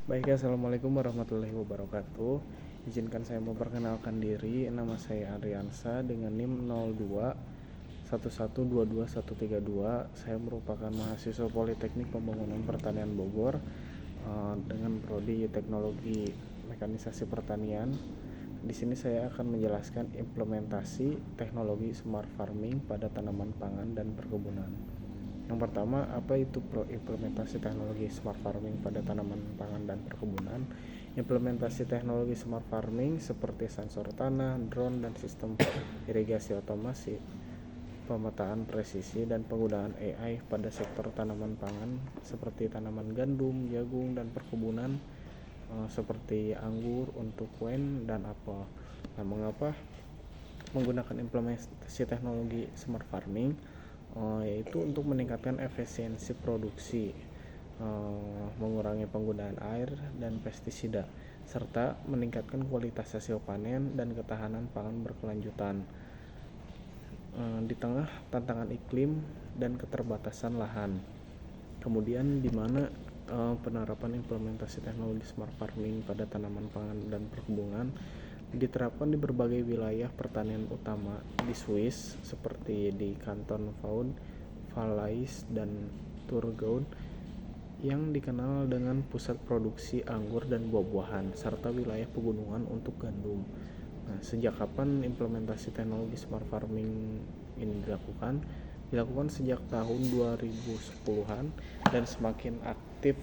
Baik, assalamualaikum warahmatullahi wabarakatuh. Izinkan saya memperkenalkan diri. Nama saya Ariansa dengan NIM 02 1122132. Saya merupakan mahasiswa Politeknik Pembangunan Pertanian Bogor dengan prodi Teknologi Mekanisasi Pertanian. Di sini saya akan menjelaskan implementasi teknologi smart farming pada tanaman pangan dan perkebunan. Yang pertama, apa itu implementasi teknologi smart farming pada tanaman pangan dan perkebunan? Implementasi teknologi smart farming seperti sensor tanah, drone, dan sistem irigasi otomasi, pemetaan presisi, dan penggunaan AI pada sektor tanaman pangan seperti tanaman gandum, jagung, dan perkebunan seperti anggur untuk wine dan apel. Nah, mengapa menggunakan implementasi teknologi smart farming? Yaitu untuk meningkatkan efisiensi produksi, mengurangi penggunaan air dan pestisida, serta meningkatkan kualitas hasil panen dan ketahanan pangan berkelanjutan. Di tengah tantangan iklim dan keterbatasan lahan. Kemudian di mana penerapan implementasi teknologi smart farming pada tanaman pangan dan perkebunan diterapkan di berbagai wilayah pertanian utama di Swiss seperti di Kanton Vaud, Valais, dan Thurgau yang dikenal dengan pusat produksi anggur dan buah-buahan serta wilayah pegunungan untuk gandum. Nah, sejak kapan implementasi teknologi smart farming ini dilakukan? Dilakukan sejak tahun 2010-an dan semakin aktif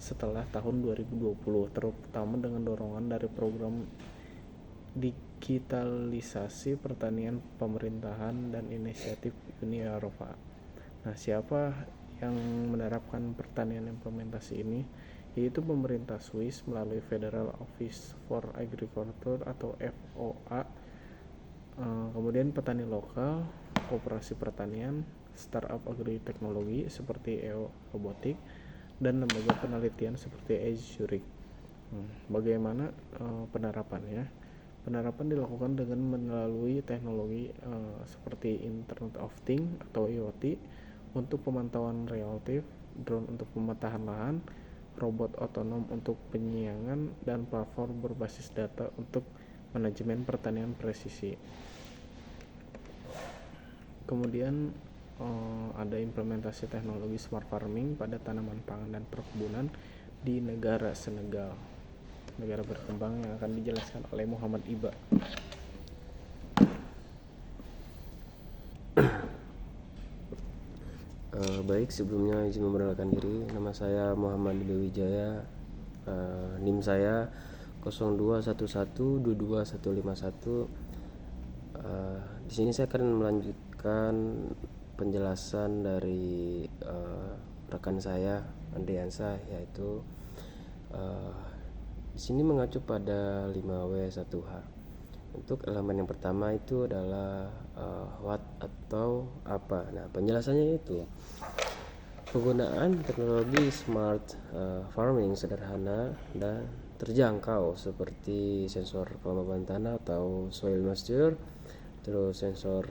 setelah tahun 2020, terutama dengan dorongan dari program digitalisasi pertanian pemerintahan dan inisiatif Uni Eropa. Nah, siapa yang menerapkan pertanian implementasi ini? Yaitu pemerintah Swiss melalui Federal Office for Agriculture atau FOA, kemudian petani lokal, koperasi pertanian, startup agri-teknologi seperti EO Robotik, dan lembaga penelitian seperti Zurich. Bagaimana penerapannya? Penerapan dilakukan dengan melalui teknologi seperti Internet of Things atau IoT untuk pemantauan relatif, drone untuk pemetaan lahan, robot otonom untuk penyiangan, dan platform berbasis data untuk manajemen pertanian presisi. Kemudian ada implementasi teknologi smart farming pada tanaman pangan dan perkebunan di negara Senegal, negara berkembang, yang akan dijelaskan oleh Muhammad Iba. Baik, sebelumnya izin memperkenalkan diri. Nama saya Muhammad Iba Wijaya. NIM saya 0211222151. Di sini saya akan melanjutkan penjelasan dari rekan saya Andriansa, yaitu di sini mengacu pada 5W1H. Untuk elemen yang pertama itu adalah what atau apa. Nah, penjelasannya itu penggunaan teknologi smart farming sederhana dan terjangkau seperti sensor kelembaban tanah atau soil moisture, terus sensor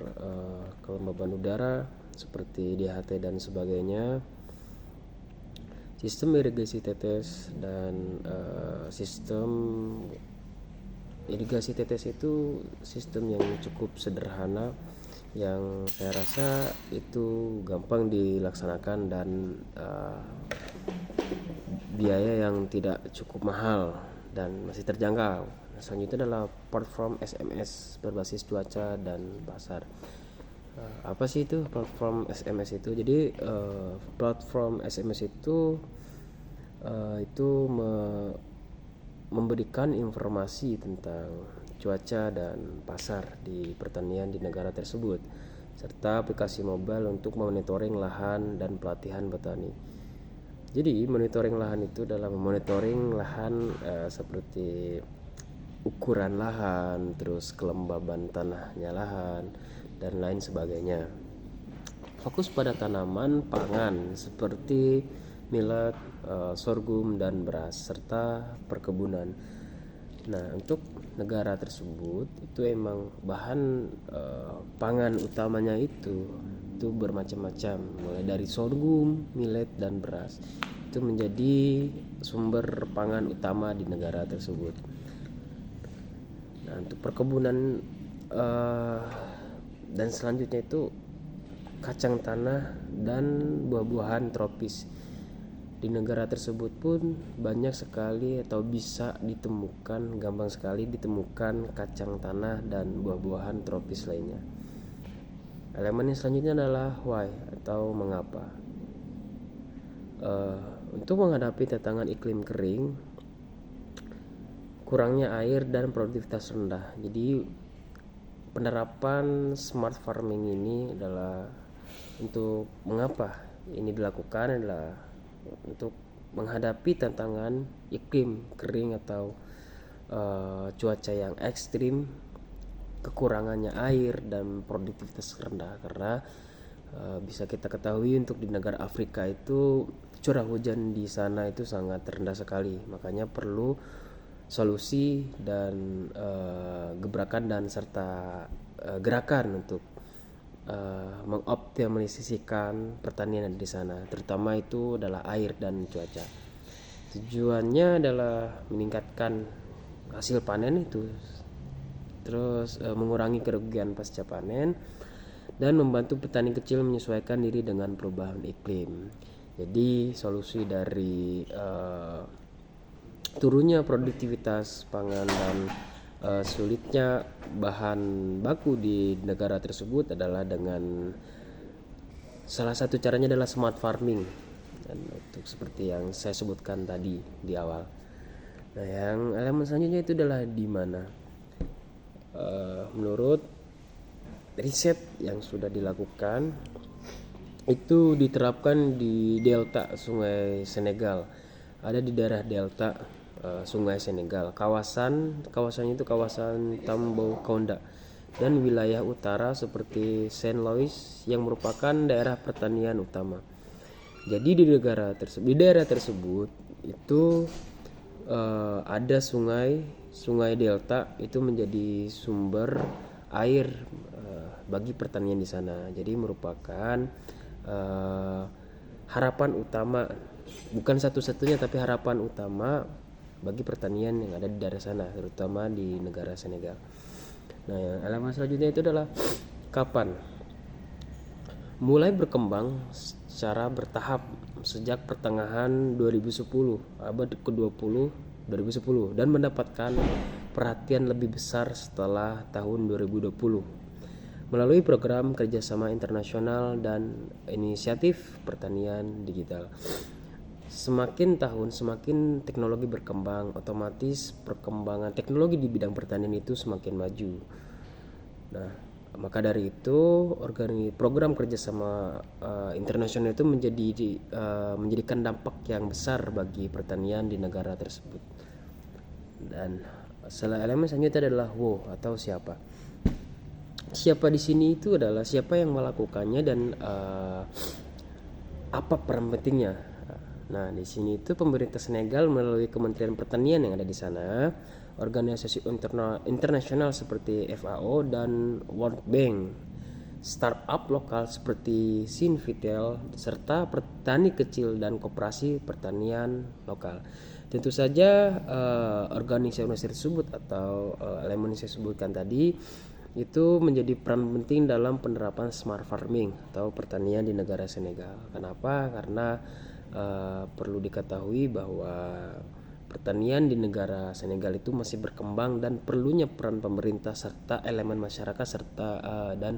kelembaban udara seperti DHT dan sebagainya, sistem irigasi tetes, dan sistem irigasi tetes itu sistem yang cukup sederhana yang saya rasa itu gampang dilaksanakan dan biaya yang tidak cukup mahal dan masih terjangkau. Selanjutnya adalah platform SMS berbasis cuaca dan pasar. Apa sih itu platform SMS itu? Jadi platform SMS itu memberikan informasi tentang cuaca dan pasar di pertanian di negara tersebut, serta aplikasi mobile untuk monitoring lahan dan pelatihan petani. Jadi monitoring lahan itu adalah monitoring lahan seperti ukuran lahan, terus kelembaban tanahnya lahan, dan lain sebagainya. Fokus pada tanaman pangan seperti millet, sorghum, dan beras, serta perkebunan. Nah, untuk negara tersebut itu emang bahan pangan utamanya itu bermacam-macam, mulai dari sorghum, millet, dan beras. itu menjadi sumber pangan utama di negara tersebut. Nah, untuk perkebunan dan selanjutnya itu kacang tanah dan buah-buahan tropis. Di negara tersebut pun banyak sekali atau bisa ditemukan, gampang sekali ditemukan kacang tanah dan buah-buahan tropis lainnya. Elemen yang selanjutnya adalah why atau mengapa. Untuk menghadapi tantangan iklim kering, kurangnya air dan produktivitas rendah. Jadi penerapan smart farming ini adalah untuk mengapa ini dilakukan adalah untuk menghadapi tantangan iklim kering atau cuaca yang ekstrim, kekurangannya air dan produktivitas rendah. Karena bisa kita ketahui untuk di negara Afrika itu curah hujan di sana itu sangat rendah sekali, makanya perlu solusi dan gebrakan dan serta gerakan untuk mengoptimalisasikan pertanian di sana, terutama itu adalah air dan cuaca. Tujuannya adalah meningkatkan hasil panen itu, terus mengurangi kerugian pasca panen dan membantu petani kecil menyesuaikan diri dengan perubahan iklim. Jadi solusi dari turunnya produktivitas pangan dan sulitnya bahan baku di negara tersebut adalah dengan salah satu caranya adalah smart farming, dan untuk seperti yang saya sebutkan tadi di awal. Nah, yang elemen selanjutnya itu adalah di mana menurut riset yang sudah dilakukan itu diterapkan di delta Sungai Senegal, ada di daerah delta Sungai Senegal, kawasannya itu kawasan Tambacounda dan wilayah utara seperti Saint Louis yang merupakan daerah pertanian utama. Jadi di daerah tersebut itu ada sungai delta itu menjadi sumber air bagi pertanian di sana. Jadi merupakan harapan utama, bukan satu-satunya tapi harapan utama bagi pertanian yang ada di daerah sana, terutama di negara Senegal. Nah, yang elemen selanjutnya itu adalah kapan. Mulai berkembang secara bertahap sejak pertengahan 2010, abad ke-20 2010, dan mendapatkan perhatian lebih besar setelah tahun 2020 melalui program kerjasama internasional dan inisiatif pertanian digital. Semakin tahun semakin teknologi berkembang, otomatis perkembangan teknologi di bidang pertanian itu semakin maju. Nah, maka dari itu program kerjasama internasional itu menjadikan dampak yang besar bagi pertanian di negara tersebut. Dan elemen selanjutnya adalah who atau siapa. Siapa di sini itu adalah siapa yang melakukannya dan apa peran pentingnya. Nah, di sini itu pemerintah Senegal melalui Kementerian Pertanian yang ada di sana, organisasi internasional seperti FAO dan World Bank, startup lokal seperti Sinvitel, serta petani kecil dan koperasi pertanian lokal. Tentu saja organisasi tersebut atau elemen yang saya sebutkan tadi itu menjadi peran penting dalam penerapan smart farming atau pertanian di negara Senegal. Kenapa? Karena perlu diketahui bahwa pertanian di negara Senegal itu masih berkembang dan perlunya peran pemerintah serta elemen masyarakat serta dan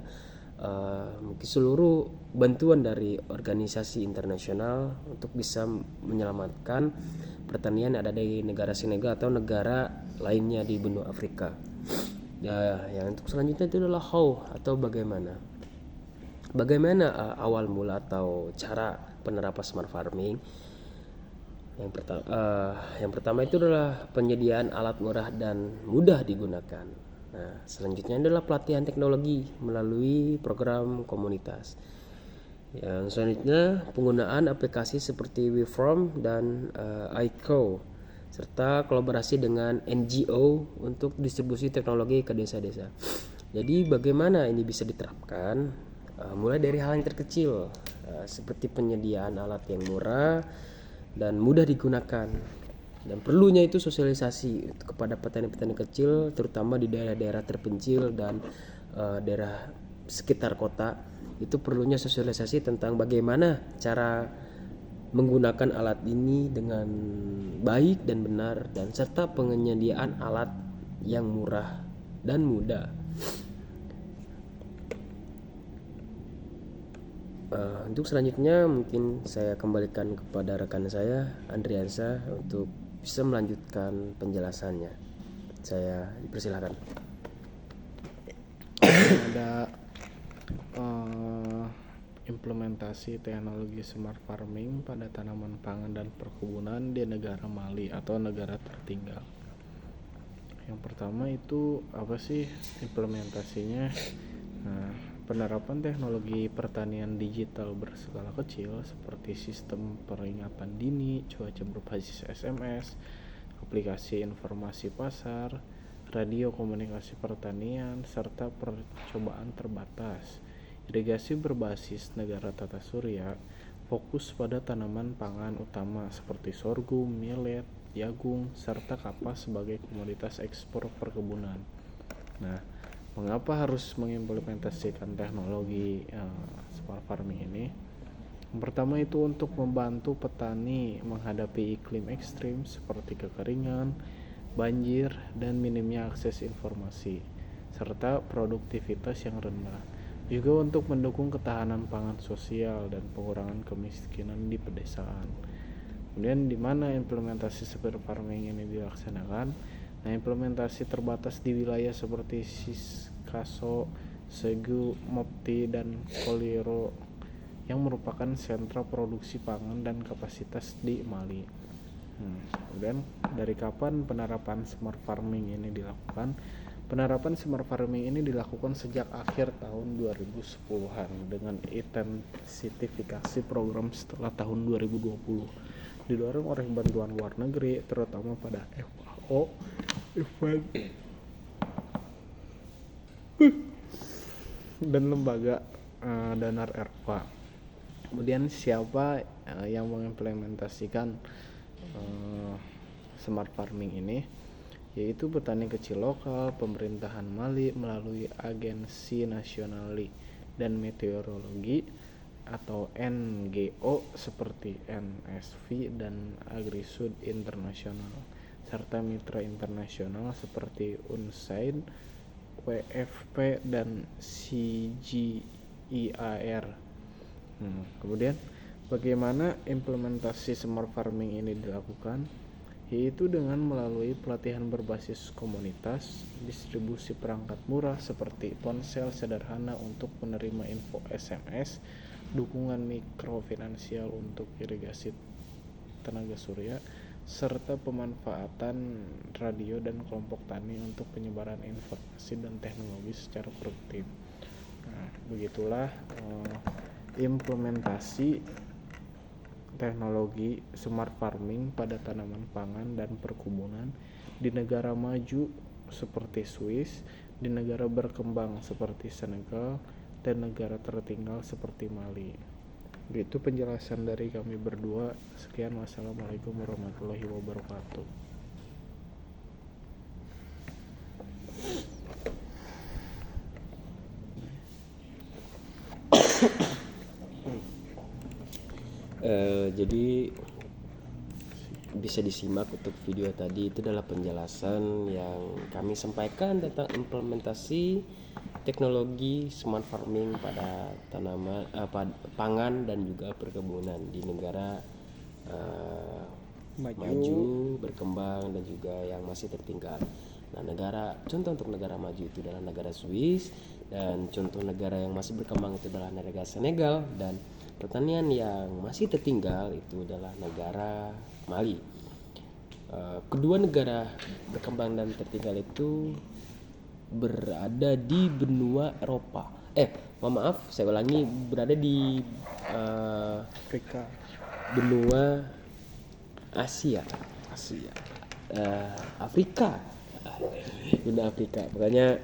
mungkin seluruh bantuan dari organisasi internasional untuk bisa menyelamatkan pertanian yang ada di negara Senegal atau negara lainnya di benua Afrika. Ya, yang untuk selanjutnya itu adalah how atau bagaimana. Bagaimana awal mula atau cara penerapan smart farming? Yang pertama itu adalah penyediaan alat murah dan mudah digunakan. Nah, selanjutnya adalah pelatihan teknologi melalui program komunitas. Yang selanjutnya penggunaan aplikasi seperti WeFarm dan iCo, serta kolaborasi dengan NGO untuk distribusi teknologi ke desa-desa. Jadi bagaimana ini bisa diterapkan? Mulai dari hal yang terkecil seperti penyediaan alat yang murah dan mudah digunakan. Dan perlunya itu sosialisasi kepada petani-petani kecil, terutama di daerah-daerah terpencil dan daerah sekitar kota. Itu perlunya sosialisasi tentang bagaimana cara menggunakan alat ini dengan baik dan benar, dan serta penyediaan alat yang murah dan mudah. Untuk selanjutnya mungkin saya kembalikan kepada rekan saya Andriansa untuk bisa melanjutkan penjelasannya. Saya dipersilakan. Ada implementasi teknologi smart farming pada tanaman pangan dan perkebunan di negara Mali atau negara tertinggal. Yang pertama itu apa sih implementasinya? Nah, penerapan teknologi pertanian digital berskala kecil seperti sistem peringatan dini, cuaca berbasis SMS, aplikasi informasi pasar, radio komunikasi pertanian, serta percobaan terbatas. Irigasi berbasis negara tata surya fokus pada tanaman pangan utama seperti sorghum, millet, jagung, serta kapas sebagai komoditas ekspor perkebunan. Nah, mengapa harus mengimplementasikan teknologi smart farming ini? Yang pertama itu untuk membantu petani menghadapi iklim ekstrim seperti kekeringan, banjir, dan minimnya akses informasi, serta produktivitas yang rendah. Juga untuk mendukung ketahanan pangan sosial dan pengurangan kemiskinan di pedesaan. Kemudian di mana implementasi smart farming ini dilaksanakan? Nah, implementasi terbatas di wilayah seperti Sikaso, Segu, Mopti, dan Koliro yang merupakan sentra produksi pangan dan kapasitas di Mali. Kemudian dari kapan penerapan smart farming ini dilakukan? Penerapan smart farming ini dilakukan sejak akhir tahun 2010-an dengan intensifikasi program setelah tahun 2020, didorong oleh bantuan luar negeri terutama pada FAO, dan lembaga donor ERPA. Kemudian siapa yang mengimplementasikan smart farming ini? Yaitu petani kecil lokal, pemerintahan Mali melalui Agensi Nasionali dan Meteorologi atau NGO seperti NSV dan AgriSud Internasional, serta mitra internasional seperti UNSAID, WFP, dan CGIAR. Kemudian bagaimana implementasi smart farming ini dilakukan? Yaitu dengan melalui pelatihan berbasis komunitas, distribusi perangkat murah seperti ponsel sederhana untuk menerima info SMS, dukungan mikrofinansial untuk irigasi tenaga surya, serta pemanfaatan radio dan kelompok tani untuk penyebaran informasi dan teknologi secara produktif. Nah, begitulah implementasi teknologi smart farming pada tanaman pangan dan perkebunan di negara maju seperti Swiss, di negara berkembang seperti Senegal, dan negara tertinggal seperti Mali. Itu penjelasan dari kami berdua. Sekian, wassalamualaikum warahmatullahi wabarakatuh. Jadi bisa disimak untuk video tadi, itu adalah penjelasan yang kami sampaikan tentang implementasi teknologi smart farming pada tanaman pangan dan juga perkebunan di negara maju, berkembang, dan juga yang masih tertinggal. Nah, contoh untuk negara maju itu adalah negara Swiss, dan contoh negara yang masih berkembang itu adalah negara Senegal, dan pertanian yang masih tertinggal itu adalah negara Mali. Kedua negara berkembang dan tertinggal itu berada di benua Eropa. Maaf, saya ulangi, berada di Afrika. Benua Asia. Afrika. Benua Afrika. Makanya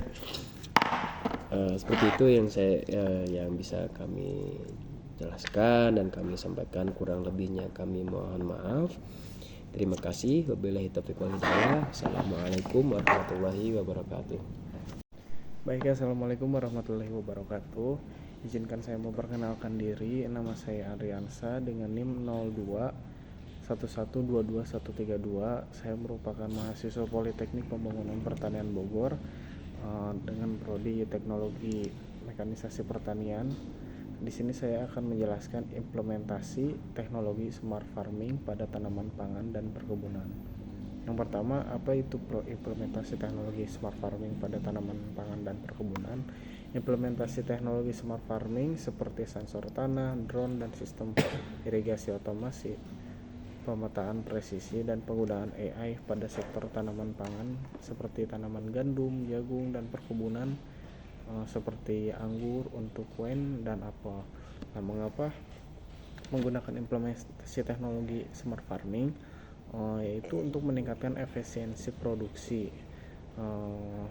seperti itu yang bisa kami jelaskan dan kami sampaikan. Kurang lebihnya kami mohon maaf. Terima kasih. Wabillahi taufiq wal hidayah. Assalamualaikum warahmatullahi wabarakatuh. Baik, assalamualaikum warahmatullahi wabarakatuh. Izinkan saya memperkenalkan diri. Nama saya Ariansa dengan NIM 0211221132. Saya merupakan mahasiswa Politeknik Pembangunan Pertanian Bogor dengan prodi Teknologi Mekanisasi Pertanian. Di sini saya akan menjelaskan implementasi teknologi smart farming pada tanaman pangan dan perkebunan. Yang pertama, apa itu implementasi teknologi smart farming pada tanaman pangan dan perkebunan? Implementasi teknologi smart farming seperti sensor tanah, drone, dan sistem irigasi otomasi, pemetaan presisi, dan penggunaan AI pada sektor tanaman pangan seperti tanaman gandum, jagung, dan perkebunan seperti anggur untuk wine dan apel. Nah, mengapa menggunakan implementasi teknologi smart farming? Yaitu untuk meningkatkan efisiensi produksi,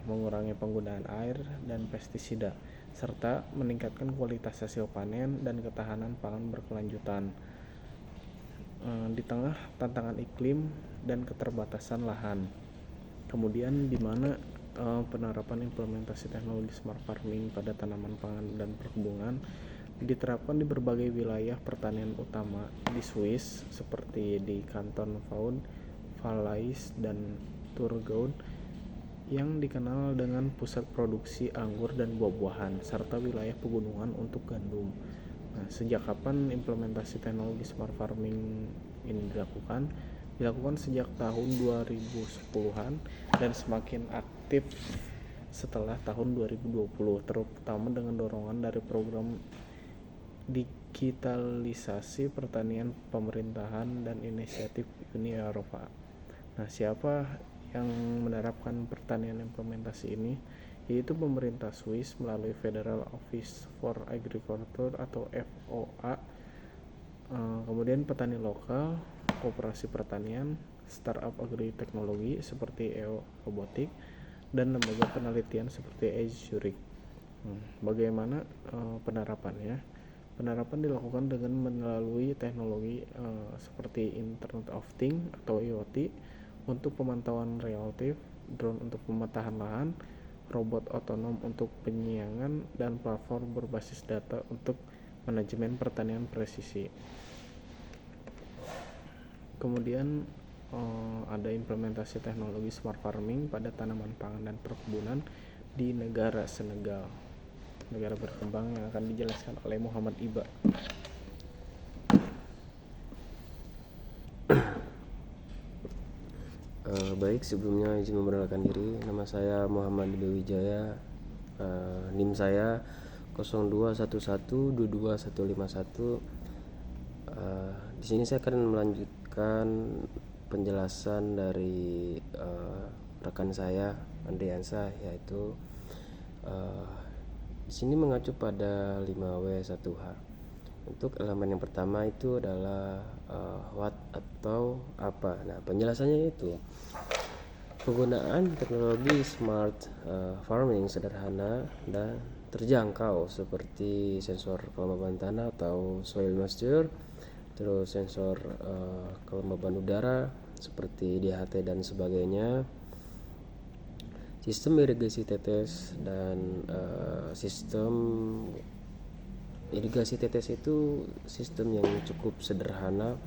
mengurangi penggunaan air dan pestisida, serta meningkatkan kualitas hasil panen dan ketahanan pangan berkelanjutan di tengah tantangan iklim dan keterbatasan lahan. Kemudian di mana penerapan implementasi teknologi smart farming pada tanaman pangan dan perkebunan diterapkan di berbagai wilayah pertanian utama di Swiss seperti di Kanton Vaud, Valais, dan Thurgau yang dikenal dengan pusat produksi anggur dan buah-buahan serta wilayah pegunungan untuk gandum. Nah, sejak kapan implementasi teknologi smart farming ini dilakukan? Dilakukan sejak tahun 2010-an dan semakin aktif setelah tahun 2020, terutama dengan dorongan dari program digitalisasi pertanian pemerintahan dan inisiatif Uni Eropa. Nah, siapa yang menerapkan pertanian implementasi ini? Yaitu pemerintah Swiss melalui Federal Office for Agriculture atau FOA, kemudian petani lokal, koperasi pertanian, startup agri-teknologi seperti EO Robotik, dan lembaga penelitian seperti Zurich. Bagaimana penerapannya? Penerapan dilakukan dengan melalui teknologi seperti Internet of Things atau IoT untuk pemantauan real-time, drone untuk pemetaan lahan, robot otonom untuk penyiangan, dan platform berbasis data untuk manajemen pertanian presisi. Kemudian ada implementasi teknologi smart farming pada tanaman pangan dan perkebunan di negara Senegal, negara berkembang, yang akan dijelaskan oleh Muhammad Iba. Baik, sebelumnya izin memperkenalkan diri. Nama saya Muhammad Iba Wijaya. NIM saya 0211221151. Di sini saya akan melanjutkan penjelasan dari rekan saya Andriansa, yaitu di sini mengacu pada 5W1H. Untuk elemen yang pertama itu adalah what atau apa. Nah, penjelasannya itu penggunaan teknologi smart farming sederhana dan terjangkau seperti sensor kelembaban tanah atau soil moisture, terus sensor kelembaban udara seperti DHT dan sebagainya, sistem irigasi tetes, dan sistem irigasi tetes itu sistem yang cukup sederhana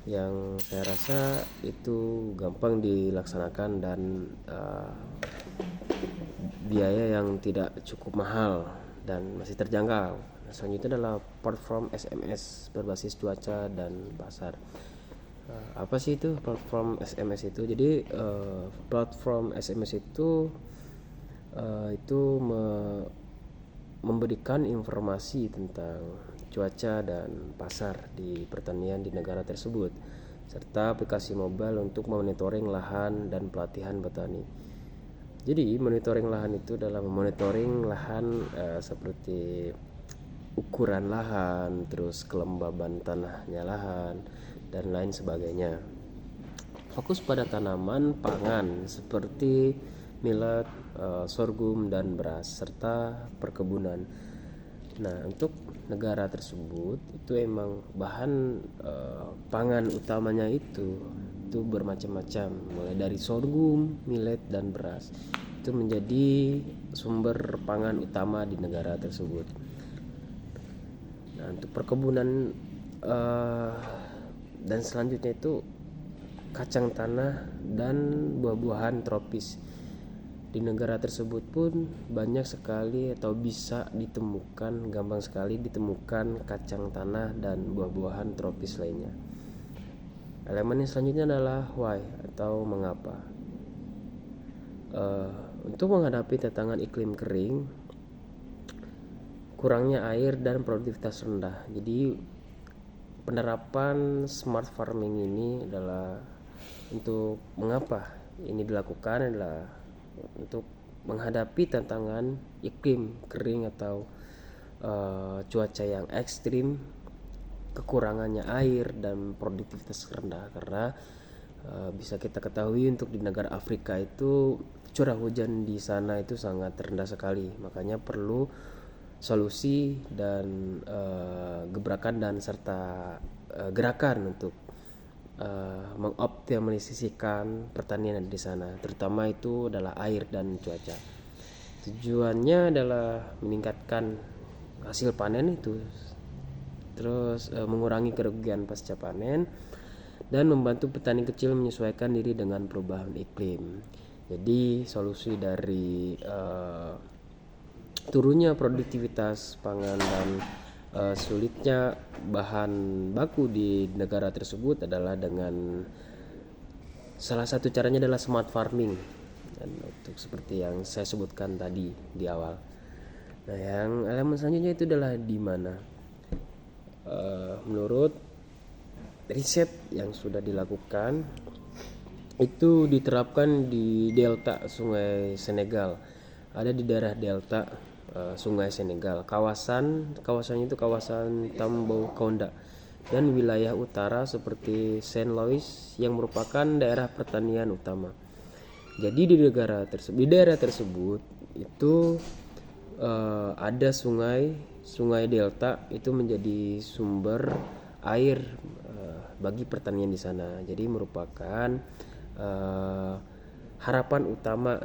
yang saya rasa itu gampang dilaksanakan dan biaya yang tidak cukup mahal dan masih terjangkau. Selanjutnya adalah platform SMS berbasis cuaca dan pasar. Apa sih itu platform SMS itu? Jadi platform SMS itu memberikan informasi tentang cuaca dan pasar di pertanian di negara tersebut, serta aplikasi mobile untuk monitoring lahan dan pelatihan petani. Jadi monitoring lahan itu adalah monitoring lahan seperti ukuran lahan, terus kelembaban tanahnya lahan, dan lain sebagainya. Fokus pada tanaman pangan seperti millet, sorghum, dan beras, serta perkebunan. Nah, untuk negara tersebut itu emang bahan pangan utamanya itu bermacam-macam, mulai dari sorghum, millet, dan beras. Itu menjadi sumber pangan utama di negara tersebut. Nah, untuk perkebunan dan selanjutnya itu kacang tanah dan buah-buahan tropis. Di negara tersebut pun banyak sekali atau bisa ditemukan, gampang sekali ditemukan kacang tanah dan buah-buahan tropis lainnya. Elemen yang selanjutnya adalah why atau mengapa. Untuk menghadapi tantangan iklim kering, kurangnya air dan produktivitas rendah. Jadi penerapan smart farming ini adalah untuk mengapa ini dilakukan adalah untuk menghadapi tantangan iklim kering atau cuaca yang ekstrim, kekurangannya air dan produktivitas rendah. Karena bisa kita ketahui untuk di negara Afrika itu curah hujan di sana itu sangat rendah sekali, makanya perlu solusi dan gebrakan dan serta gerakan untuk mengoptimalisasikan pertanian di sana, terutama itu adalah air dan cuaca. Tujuannya adalah meningkatkan hasil panen itu, terus mengurangi kerugian pasca panen dan membantu petani kecil menyesuaikan diri dengan perubahan iklim. Jadi solusi dari turunnya produktivitas pangan dan sulitnya bahan baku di negara tersebut adalah dengan salah satu caranya adalah smart farming, dan untuk seperti yang saya sebutkan tadi di awal. Nah, yang elemen selanjutnya itu adalah di mana menurut riset yang sudah dilakukan itu diterapkan di delta Sungai Senegal, ada di daerah delta Sungai Senegal, kawasannya itu kawasan Tambacounda dan wilayah utara seperti Saint Louis yang merupakan daerah pertanian utama. Jadi di daerah tersebut itu ada sungai delta itu menjadi sumber air bagi pertanian di sana. Jadi merupakan harapan utama,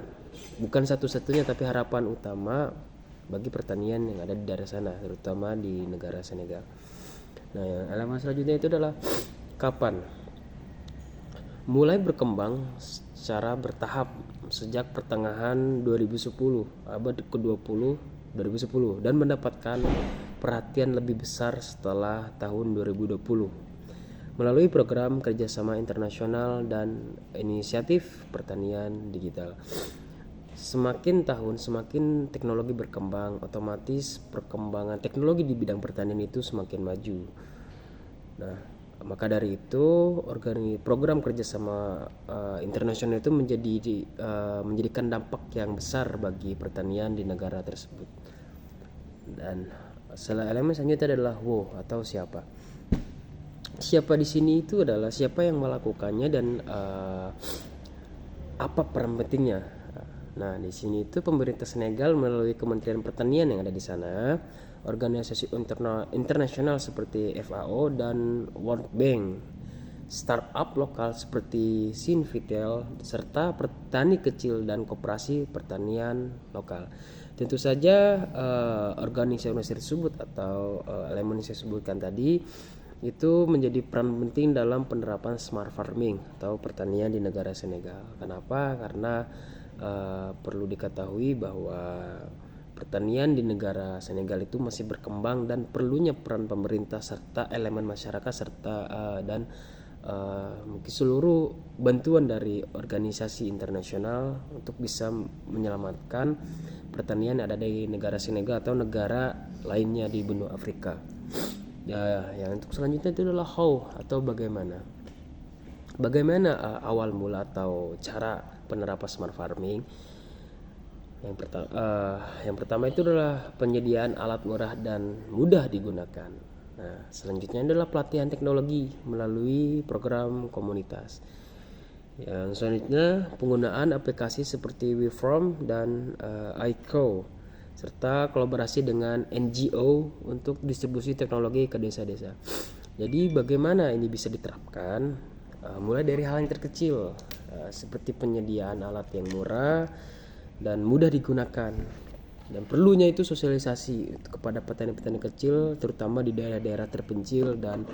bukan satu-satunya tapi harapan utama bagi pertanian yang ada di daerah sana, terutama di negara Senegal. Nah, yang elemen selanjutnya itu adalah kapan. Mulai berkembang secara bertahap sejak pertengahan 2010, abad ke-20 2010, dan mendapatkan perhatian lebih besar setelah tahun 2020 melalui program kerjasama internasional dan inisiatif pertanian digital. Semakin tahun semakin teknologi berkembang, otomatis perkembangan teknologi di bidang pertanian itu semakin maju. Nah, maka dari itu program kerjasama internasional itu menjadikan dampak yang besar bagi pertanian di negara tersebut. Dan elemen selanjutnya adalah who atau siapa. Siapa di sini itu adalah siapa yang melakukannya dan apa peran pentingnya. Nah, di sini itu pemerintah Senegal melalui Kementerian Pertanian yang ada di sana, organisasi internasional seperti FAO dan World Bank, startup lokal seperti Sinvitel, serta petani kecil dan koperasi pertanian lokal. Tentu saja organisasi tersebut atau elemen yang saya sebutkan tadi itu menjadi peran penting dalam penerapan smart farming atau pertanian di negara Senegal. Kenapa? Karena perlu diketahui bahwa pertanian di negara Senegal itu masih berkembang dan perlunya peran pemerintah serta elemen masyarakat serta dan mungkin seluruh bantuan dari organisasi internasional untuk bisa menyelamatkan pertanian yang ada di negara Senegal atau negara lainnya di benua Afrika. Ya, yang untuk selanjutnya itu adalah how atau bagaimana. Bagaimana awal mula atau cara penerapan smart farming? Yang pertama itu adalah penyediaan alat murah dan mudah digunakan. Nah, selanjutnya adalah pelatihan teknologi melalui program komunitas. Yang selanjutnya penggunaan aplikasi seperti WeFarm dan iCrow serta kolaborasi dengan NGO untuk distribusi teknologi ke desa-desa. Jadi bagaimana ini bisa diterapkan? Mulai dari hal yang terkecil, seperti penyediaan alat yang murah dan mudah digunakan. Dan perlunya itu sosialisasi kepada petani-petani kecil, terutama di daerah-daerah terpencil dan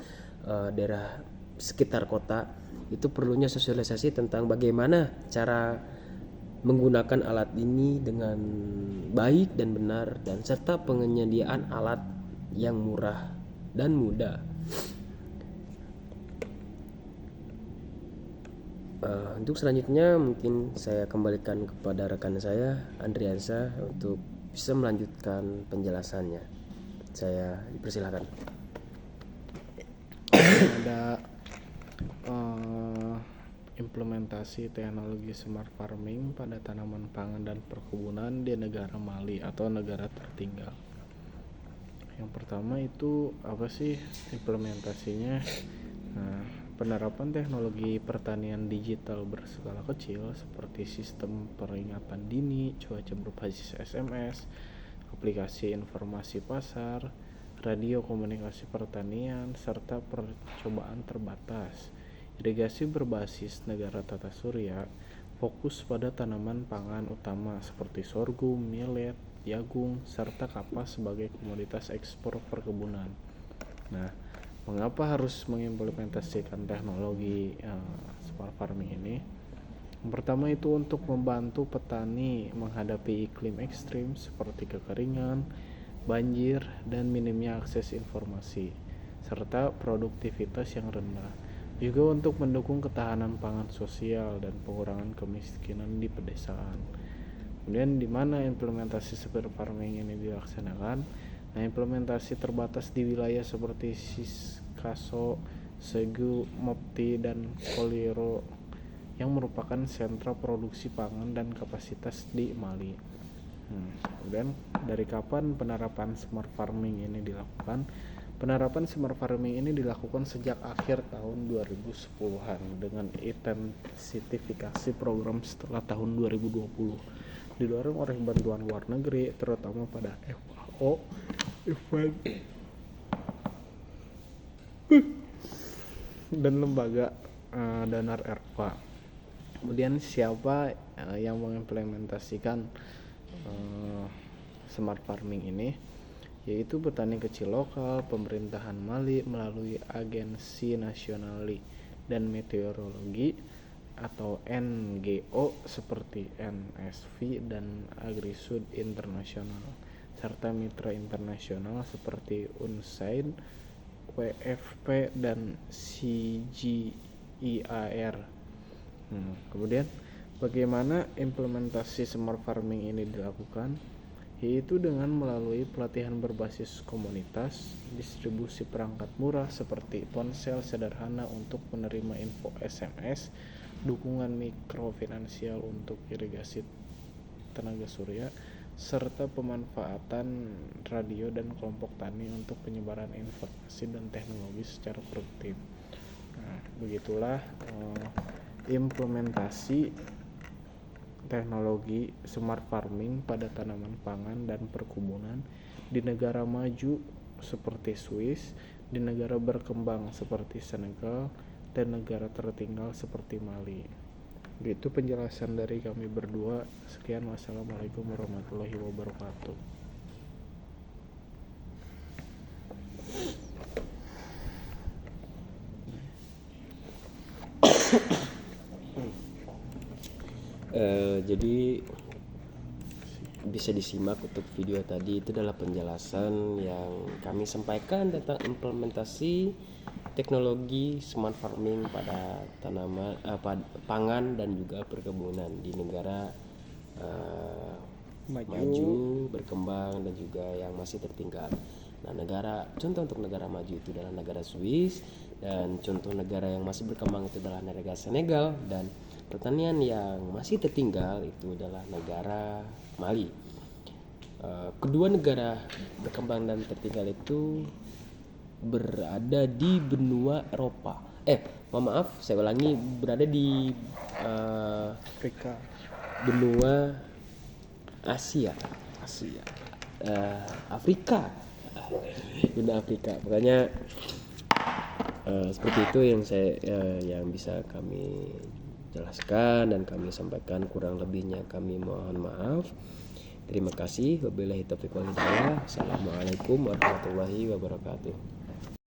daerah sekitar kota. Itu perlunya sosialisasi tentang bagaimana cara menggunakan alat ini dengan baik dan benar, dan serta penyediaan alat yang murah dan mudah. Untuk selanjutnya mungkin saya kembalikan kepada rekan saya Andriansa untuk bisa melanjutkan penjelasannya. Saya dipersilakan. Ada implementasi teknologi smart farming pada tanaman pangan dan perkebunan di negara Mali atau negara tertinggal. Yang pertama itu apa sih implementasinya? Nah, penerapan teknologi pertanian digital berskala kecil seperti sistem peringatan dini, cuaca berbasis SMS, aplikasi informasi pasar, radio komunikasi pertanian, serta percobaan terbatas. Irigasi berbasis negara tata surya fokus pada tanaman pangan utama seperti sorghum, millet, jagung, serta kapas sebagai komoditas ekspor perkebunan. Nah, mengapa harus mengimplementasikan teknologi smart farming ini? Yang pertama itu untuk membantu petani menghadapi iklim ekstrim seperti kekeringan, banjir, dan minimnya akses informasi, serta produktivitas yang rendah. Juga untuk mendukung ketahanan pangan sosial dan pengurangan kemiskinan di pedesaan. Kemudian di mana implementasi smart farming ini dilaksanakan? Nah, implementasi terbatas di wilayah seperti Sikaso, Segu, Mopti, dan Koliro yang merupakan sentra produksi pangan dan kapasitas di Mali. Kemudian dari kapan penerapan smart farming ini dilakukan? Penerapan smart farming ini dilakukan sejak akhir tahun 2010-an dengan intensifikasi program setelah tahun 2020, didorong oleh bantuan luar negeri terutama pada FAO, dan lembaga donor ERPA. Kemudian siapa yang mengimplementasikan smart farming ini? Yaitu petani kecil lokal, pemerintahan Mali melalui Agensi Nasional dan Meteorologi atau NGO seperti NSV dan AgriSud Internasional, serta mitra internasional seperti UNSAID, WFP, dan CGIAR. Kemudian bagaimana implementasi smart farming ini dilakukan? Yaitu dengan melalui pelatihan berbasis komunitas, distribusi perangkat murah seperti ponsel sederhana untuk menerima info SMS, dukungan mikrofinansial untuk irigasi tenaga surya, serta pemanfaatan radio dan kelompok tani untuk penyebaran informasi dan teknologi secara produktif. Nah, begitulah implementasi teknologi smart farming pada tanaman pangan dan perkebunan di negara maju seperti Swiss, di negara berkembang seperti Senegal, dan negara tertinggal seperti Mali. Itu penjelasan dari kami berdua. Sekian, wassalamualaikum warahmatullahi wabarakatuh. Jadi bisa disimak untuk video tadi, itu adalah penjelasan yang kami sampaikan tentang implementasi teknologi smart farming pada tanaman pangan dan juga perkebunan di negara maju, berkembang, dan juga yang masih tertinggal. Nah, contoh untuk negara maju itu adalah negara Swiss, dan contoh negara yang masih berkembang itu adalah negara Senegal, dan pertanian yang masih tertinggal itu adalah negara Mali. Kedua negara berkembang dan tertinggal itu berada di benua Eropa. Maaf, saya ulangi, berada di Afrika, benua Asia. Afrika. Guna Afrika. Makanya seperti itu yang yang bisa kami jelaskan dan kami sampaikan. Kurang lebihnya kami mohon maaf. Terima kasih. Wabillahi taufiq wal hidayah. Assalamualaikum warahmatullahi wabarakatuh.